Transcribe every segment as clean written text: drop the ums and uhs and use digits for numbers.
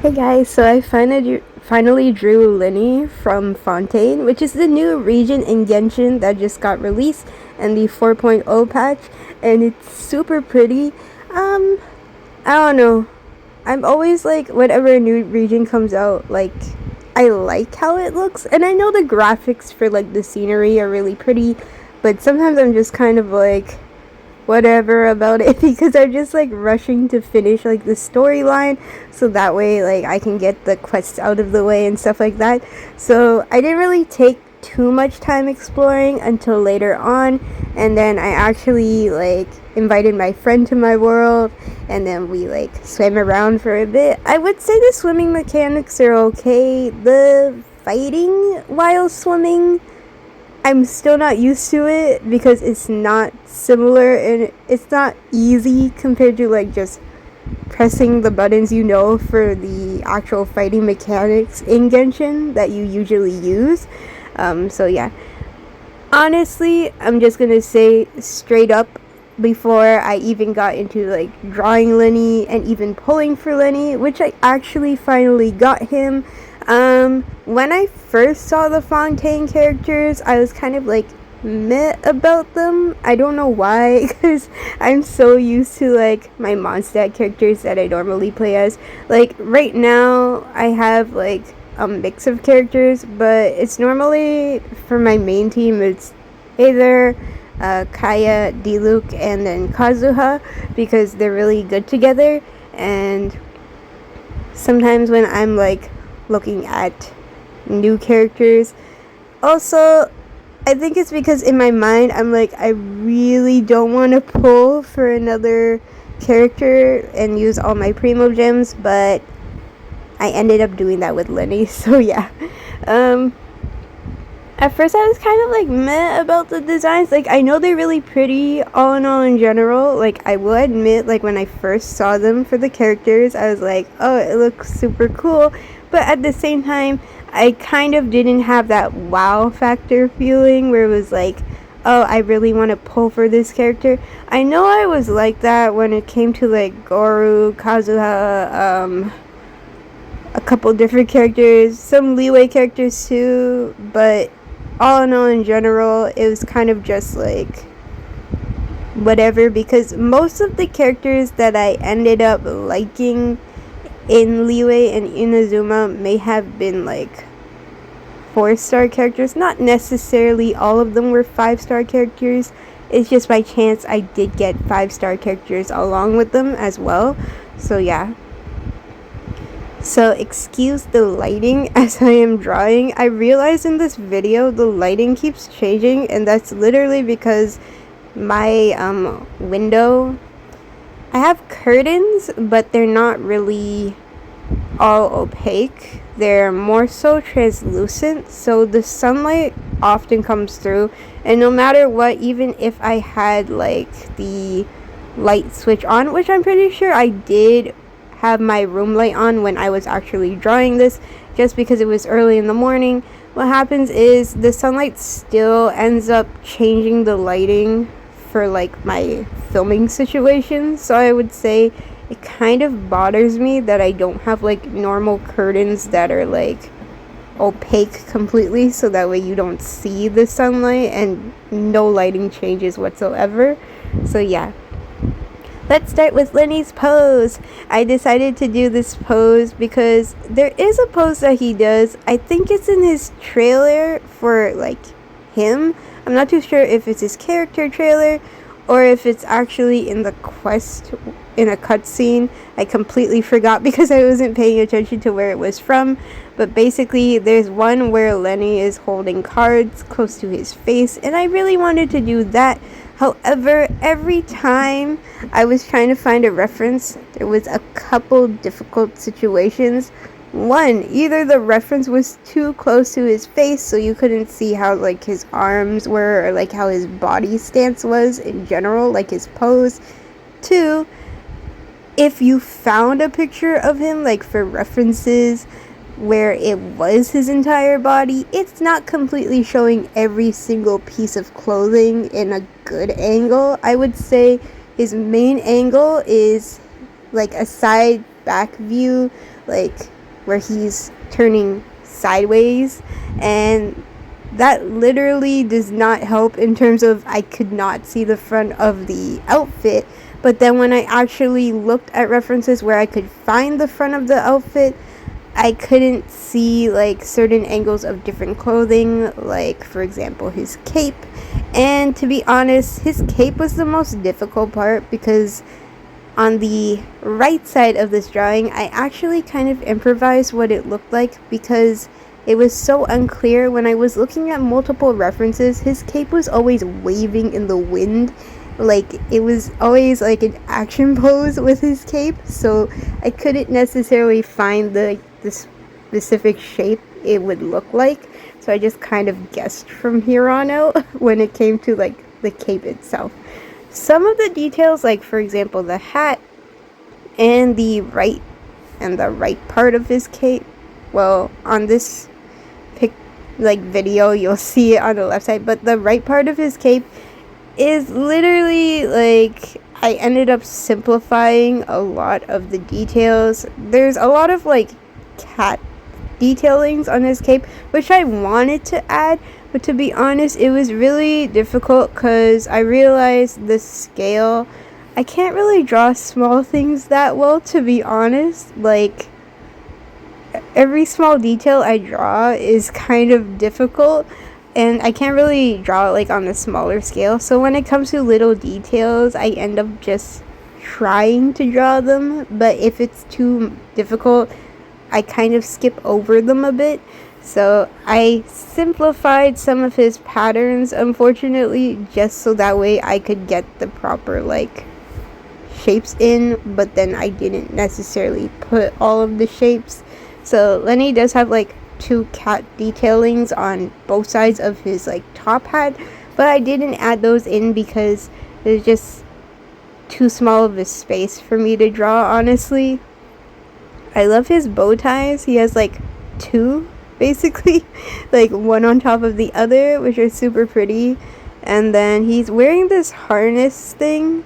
Hey guys, so I finally drew Lyney from Fontaine, which is the new region in Genshin that just got released and the 4.0 patch, and it's super pretty. I don't know. I'm always like, whenever a new region comes out, like, I like how it looks, and I know the graphics for like the scenery are really pretty, but sometimes I'm just kind of like, whatever about it because I'm just like rushing to finish like the storyline so that way like I can get the quests out of the way and stuff like that. So I didn't really take too much time exploring until later on, and then I actually like invited my friend to my world, and then we like swam around for a bit. I would say the swimming mechanics are okay. The fighting while swimming, I'm still not used to it because it's not similar and it's not easy compared to like just pressing the buttons for the actual fighting mechanics in Genshin that you usually use. So yeah, honestly, I'm just gonna say straight up, before I even got into like drawing Lyney and even pulling for Lyney, which I actually finally got him. When I first saw the Fontaine characters, I was kind of like meh about them. I don't know why, because I'm so used to like my Mondstadt characters that I normally play as. Like right now, I have like a mix of characters, but it's normally for my main team. It's either Kaya, Diluc, and then Kazuha because they're really good together. And sometimes when I'm like looking at new characters, also I think it's because in my mind I'm like, I really don't want to pull for another character and use all my primo gems, but I ended up doing that with Lyney. So yeah, at first I was kind of like meh about the designs. Like, I know they're really pretty all in all in general. Like, I will admit, like when I first saw them for the characters, I was like, oh, it looks super cool. But at the same time, I kind of didn't have that wow factor feeling where it was like, oh, I really want to pull for this character. I know I was like that when it came to like Goru, Kazuha, a couple different characters, some leeway characters too, but all in all, in general, it was kind of just like whatever, because most of the characters that I ended up liking in Leeway and Inazuma may have been like 4-star characters. Not necessarily all of them were 5-star characters. It's just by chance I did get 5-star characters along with them as well. So yeah. So excuse the lighting as I am drawing. I realized in this video the lighting keeps changing, and that's literally because my window, I have curtains, but they're not really all opaque. They're more so translucent, so the sunlight often comes through, and no matter what, even if I had like the light switch on, which I'm pretty sure I did have my room light on when I was actually drawing this, just because it was early in the morning, what happens is the sunlight still ends up changing the lighting for like my filming situation. So I would say it kind of bothers me that I don't have like normal curtains that are like opaque completely, so that way you don't see the sunlight and no lighting changes whatsoever. So yeah, let's start with Lyney's pose. I decided to do this pose because there is a pose that he does. I think it's in his trailer for like him. I'm not too sure if it's his character trailer or if it's actually in the quest in a cutscene. I completely forgot because I wasn't paying attention to where it was from. But basically, there's one where Lyney is holding cards close to his face, and I really wanted to do that. However, every time I was trying to find a reference, there was a couple difficult situations. One, either the reference was too close to his face so you couldn't see how like his arms were, or like how his body stance was in general, like his pose. Two, if you found a picture of him like for references where it was his entire body, it's not completely showing every single piece of clothing in a good angle. I would say his main angle is like a side back view, like where he's turning sideways, and that literally does not help in terms of I could not see the front of the outfit. But then when I actually looked at references where I could find the front of the outfit, I couldn't see like certain angles of different clothing, like for example his cape. And to be honest, his cape was the most difficult part because on the right side of this drawing, I actually kind of improvised what it looked like because it was so unclear. When I was looking at multiple references, his cape was always waving in the wind. Like, it was always like an action pose with his cape, so I couldn't necessarily find the specific shape it would look like. So I just kind of guessed from here on out when it came to like the cape itself. Some of the details, like for example the hat and the right part of his cape, well, on this video you'll see it on the left side, but the right part of his cape is literally like, I ended up simplifying a lot of the details. There's a lot of like cat detailings on his cape which I wanted to add, but to be honest it was really difficult because I realized the scale, I can't really draw small things that well, to be honest. Like, every small detail I draw is kind of difficult, and I can't really draw like on a smaller scale. So when it comes to little details, I end up just trying to draw them, but if it's too difficult, I kind of skip over them a bit. So I simplified some of his patterns, unfortunately, just so that way I could get the proper like shapes in, but then I didn't necessarily put all of the shapes. So Lyney does have like 2 cat detailings on both sides of his like top hat, but I didn't add those in because it's just too small of a space for me to draw, honestly. I love his bow ties. He has like 2 basically, like one on top of the other, which are super pretty. And then he's wearing this harness thing.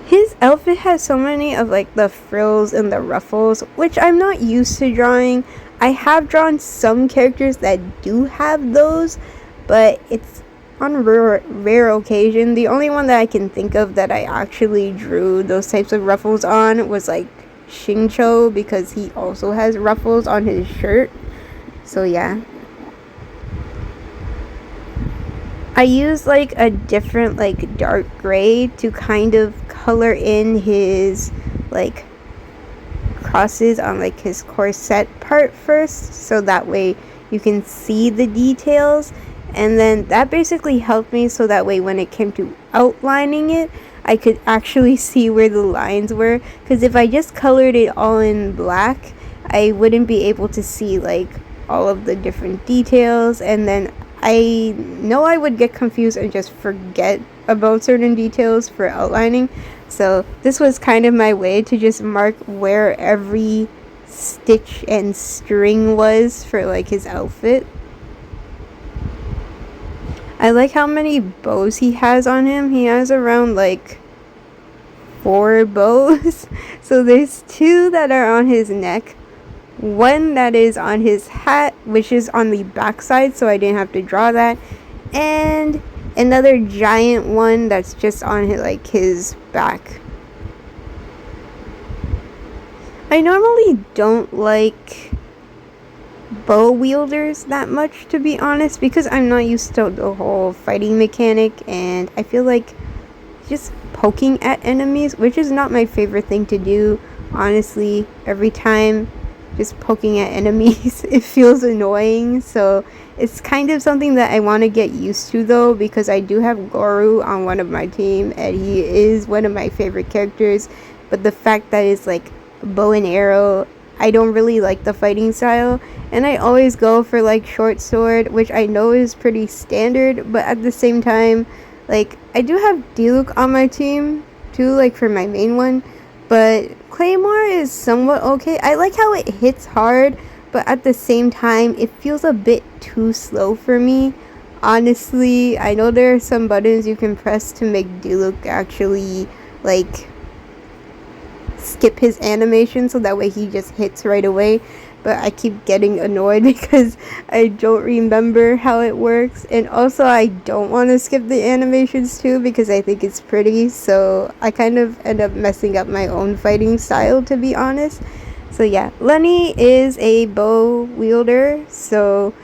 His outfit has so many of like the frills and the ruffles, which I'm not used to drawing. I have drawn some characters that do have those, but it's on rare occasion. The only one that I can think of that I actually drew those types of ruffles on was like Shincho, because he also has ruffles on his shirt. So yeah, I used like a different like dark gray to kind of color in his like crosses on like his corset part first, so that way you can see the details. And then that basically helped me so that way when it came to outlining it, I could actually see where the lines were, because if I just colored it all in black, I wouldn't be able to see like all of the different details, and then I know I would get confused and just forget about certain details for outlining. So this was kind of my way to just mark where every stitch and string was for like his outfit. I like how many bows he has on him. He has around like 4 bows. So there's 2 that are on his neck, 1 that is on his hat, which is on the back side, so I didn't have to draw that, and another giant one that's just on his back. I normally don't like bow wielders that much, to be honest, because I'm not used to the whole fighting mechanic, and I feel like just poking at enemies, which is not my favorite thing to do, honestly. Every time just poking at enemies, it feels annoying. So it's kind of something that I want to get used to though, because I do have Goru on one of my team and he is one of my favorite characters, but the fact that it's like bow and arrow, I don't really like the fighting style, and I always go for like short sword, which I know is pretty standard, but at the same time, like, I do have Diluc on my team too, like for my main one, but Claymore is somewhat okay. I like how it hits hard, but at the same time it feels a bit too slow for me, honestly. I know there are some buttons you can press to make Diluc actually like skip his animation so that way he just hits right away. But I keep getting annoyed because I don't remember how it works. And also I don't want to skip the animations too because I think it's pretty. So I kind of end up messing up my own fighting style, to be honest. So yeah, Lyney is a bow wielder. So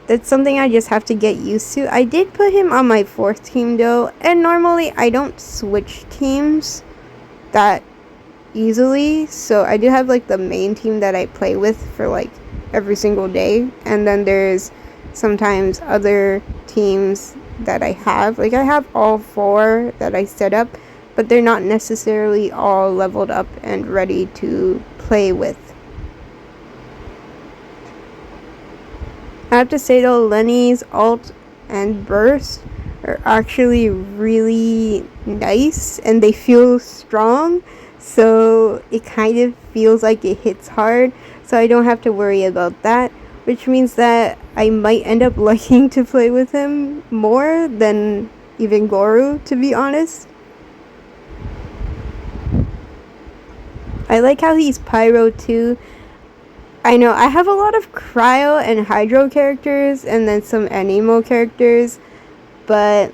that's something I just have to get used to. I did put him on my 4th team though. And normally I don't switch teams that easily, so I do have like the main team that I play with for like every single day, and then there's sometimes other teams that I have. Like I have all 4 that I set up, but they're not necessarily all leveled up and ready to play with. I have to say though, Lyney's ult and burst are actually really nice and they feel strong. So it kind of feels like it hits hard, so I don't have to worry about that, which means that I might end up liking to play with him more than even Goru, to be honest. I like how he's pyro too. I know I have a lot of cryo and hydro characters and then some anemo characters, but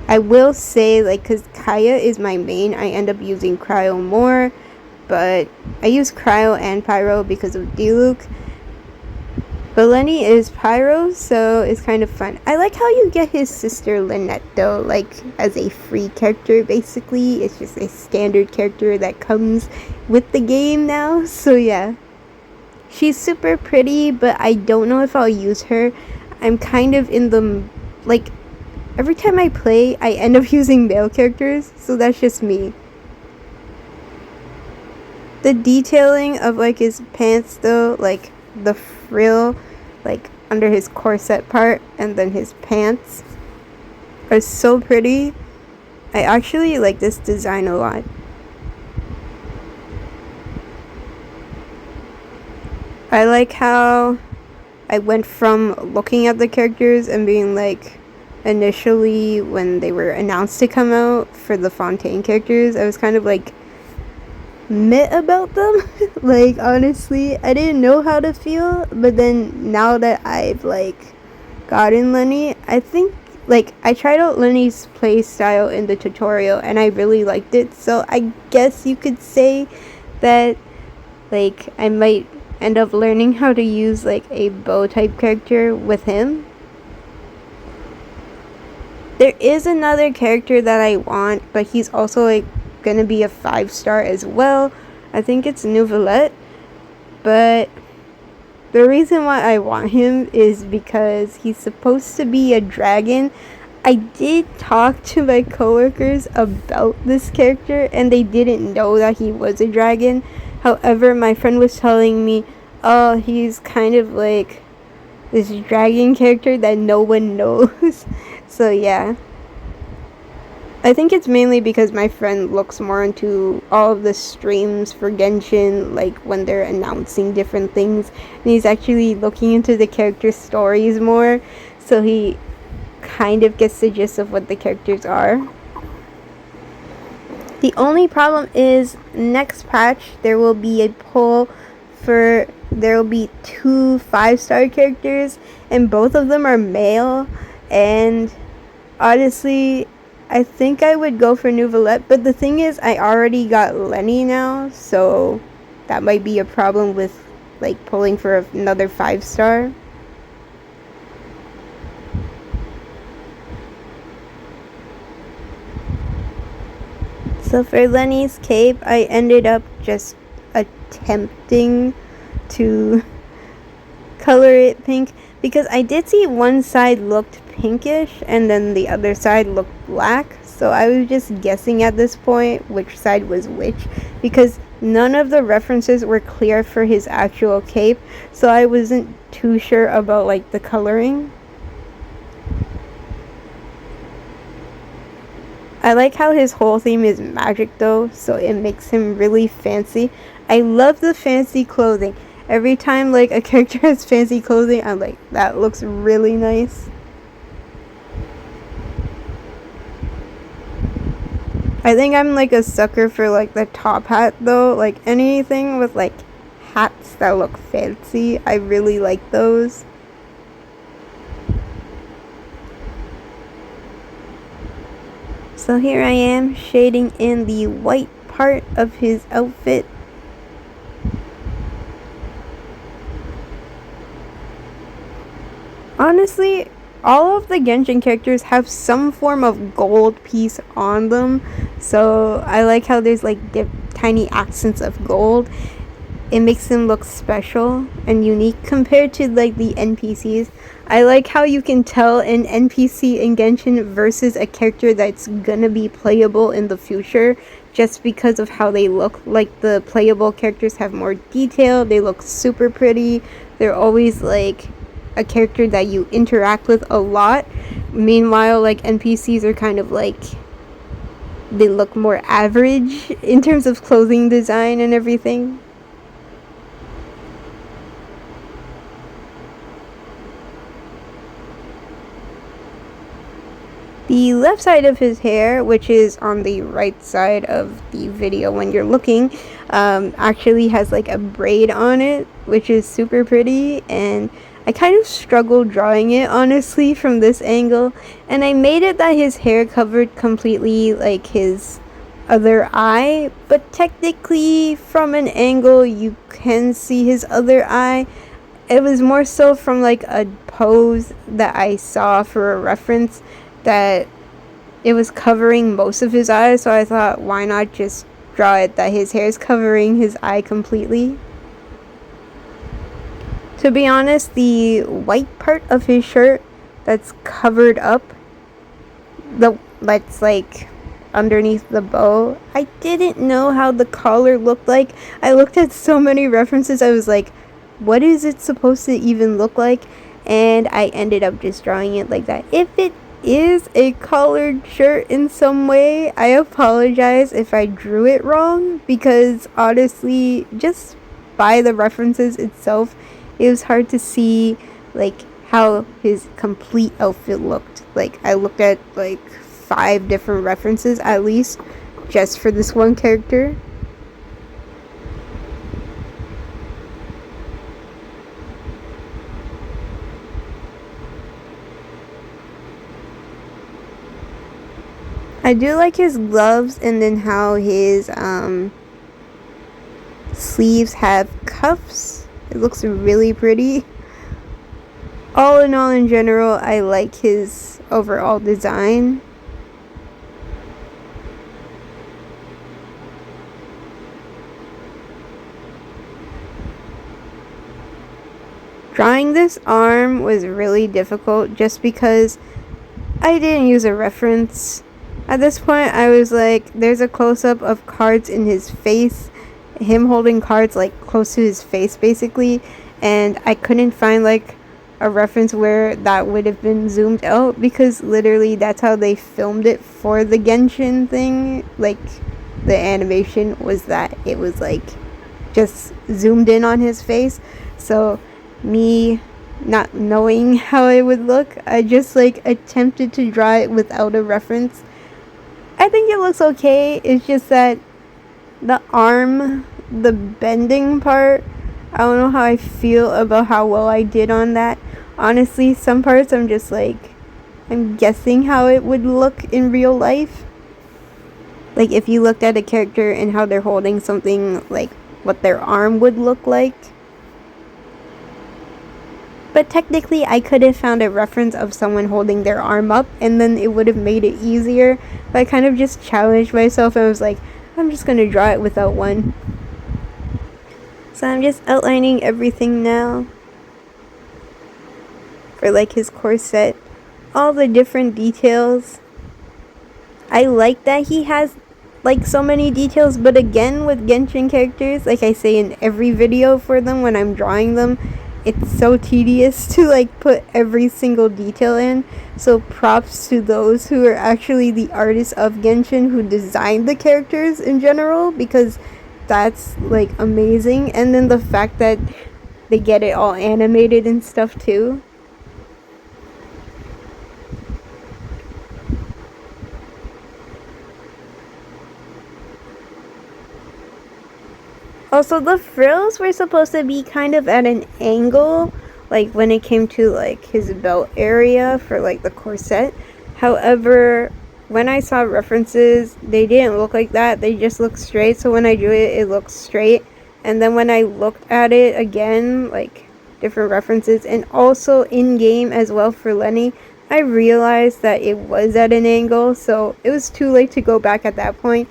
I will say, like, because Kaya is my main, I end up using cryo more, but I use cryo and pyro because of Diluc. But Lyney is pyro, so it's kind of fun. I like how you get his sister Lynette though, like as a free character basically. It's just a standard character that comes with the game now, so yeah. She's super pretty, but I don't know if I'll use her. I'm kind of in the, like, every time I play, I end up using male characters, so that's just me. The detailing of, like, his pants, though, like, the frill, like, under his corset part, and then his pants, are so pretty. I actually like this design a lot. I like how I went from looking at the characters and being like, initially when they were announced to come out for the Fontaine characters, I was kind of like meh about them. Like honestly, I didn't know how to feel, but then now that I've like gotten Lyney, I think like I tried out Lyney's play style in the tutorial and I really liked it, so I guess you could say that like I might end up learning how to use like a bow type character with him. There is another character that I want, but he's also like gonna be a 5-star as well. I think it's Nouvellette, but the reason why I want him is because he's supposed to be a dragon. I did talk to my coworkers about this character and they didn't know that he was a dragon. However, my friend was telling me, oh, he's kind of like this dragon character that no one knows. So yeah. I think it's mainly because my friend looks more into all of the streams for Genshin, like when they're announcing different things. And he's actually looking into the character stories more. So he kind of gets the gist of what the characters are. The only problem is next patch there will be a poll for, there will be 2 5-star characters and both of them are male, and honestly I think I would go for Nouvellette, but the thing is I already got Lyney now, so that might be a problem with like pulling for another 5-star. So for Lyney's cape, I ended up just attempting to color it pink because I did see one side looked pinkish and then the other side looked black. So I was just guessing at this point which side was which because none of the references were clear for his actual cape. So I wasn't too sure about like the coloring. I like how his whole theme is magic though, so it makes him really fancy. I love the fancy clothing. Every time like a character has fancy clothing, I'm like, that looks really nice. I think I'm like a sucker for like the top hat though. Like anything with like hats that look fancy, I really like those. So here I am shading in the white part of his outfit. Honestly, all of the Genshin characters have some form of gold piece on them, so I like how there's like tiny accents of gold. It makes them look special and unique compared to like the NPCs. I like how you can tell an NPC in Genshin versus a character that's gonna be playable in the future just because of how they look. Like the playable characters have more detail, they look super pretty, they're always like a character that you interact with a lot. Meanwhile, like NPCs are kind of like, they look more average in terms of clothing design and everything. The left side of his hair, which is on the right side of the video when you're looking, actually has like a braid on it, which is super pretty, and I kind of struggled drawing it honestly from this angle, and I made it that his hair covered completely like his other eye, but technically from an angle you can see his other eye. It was more so from like a pose that I saw for a reference that it was covering most of his eyes, so I thought, why not just draw it that his hair is covering his eye completely. To be honest, the white part of his shirt that's covered up, that's like underneath the bow, I didn't know how the collar looked like. I looked at so many references, I was like, what is it supposed to even look like? And I ended up just drawing it like that. If it is a collared shirt in some way, I apologize if I drew it wrong, because honestly, just by the references itself, it was hard to see like how his complete outfit looked. Like I looked at like 5 different references at least just for this one character. I do like his gloves, and then how his sleeves have cuffs. It looks really pretty. All in all, in general, I like his overall design. Drawing this arm was really difficult just because I didn't use a reference. At this point, I was like, there's a close-up of cards in his face, him holding cards like close to his face basically, and I couldn't find like a reference where that would have been zoomed out, because literally that's how they filmed it for the Genshin thing. Like the animation was that it was like just zoomed in on his face. So me not knowing how it would look, I just like attempted to draw it without a reference. I think it looks okay. It's just that the arm, the bending part, I don't know how I feel about how well I did on that. Honestly, some parts I'm just like, I'm guessing how it would look in real life. Like if you looked at a character and how they're holding something, like what their arm would look like. But technically, I could have found a reference of someone holding their arm up, and then it would have made it easier. But I kind of just challenged myself, and I was like, I'm just going to draw it without one. So I'm just outlining everything now. For like his corset, all the different details. I like that he has like so many details, but again, with Genshin characters, like I say in every video for them when I'm drawing them, it's so tedious to like put every single detail in. So props to those who are actually the artists of Genshin who designed the characters in general, because that's like amazing. And then the fact that they get it all animated and stuff too. Also, the frills were supposed to be kind of at an angle, like when it came to like his belt area for like the corset. However, when I saw references, they didn't look like that. They just looked straight. So when I drew it, it looked straight. And then when I looked at it again, like different references, and also in game as well for Lyney, I realized that it was at an angle. So it was too late to go back at that point.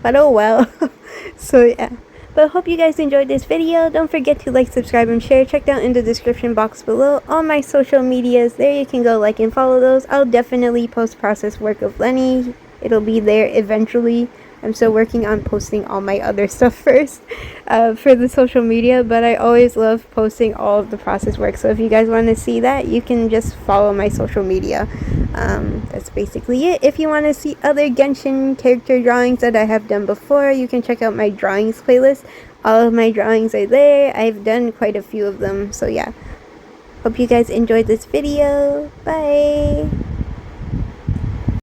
But oh well. So yeah. But hope you guys enjoyed this video. Don't forget to like, subscribe, and share. Check down in the description box below all my social medias. There you can go like and follow those. I'll definitely post process work of Lyney. It'll be there eventually. I'm still working on posting all my other stuff first for the social media, but I always love posting all of the process work. So if you guys want to see that, you can just follow my social media. That's basically it. If you want to see other Genshin character drawings that I have done before, you can check out my drawings playlist. All of my drawings are there. I've done quite a few of them. So yeah. Hope you guys enjoyed this video. Bye!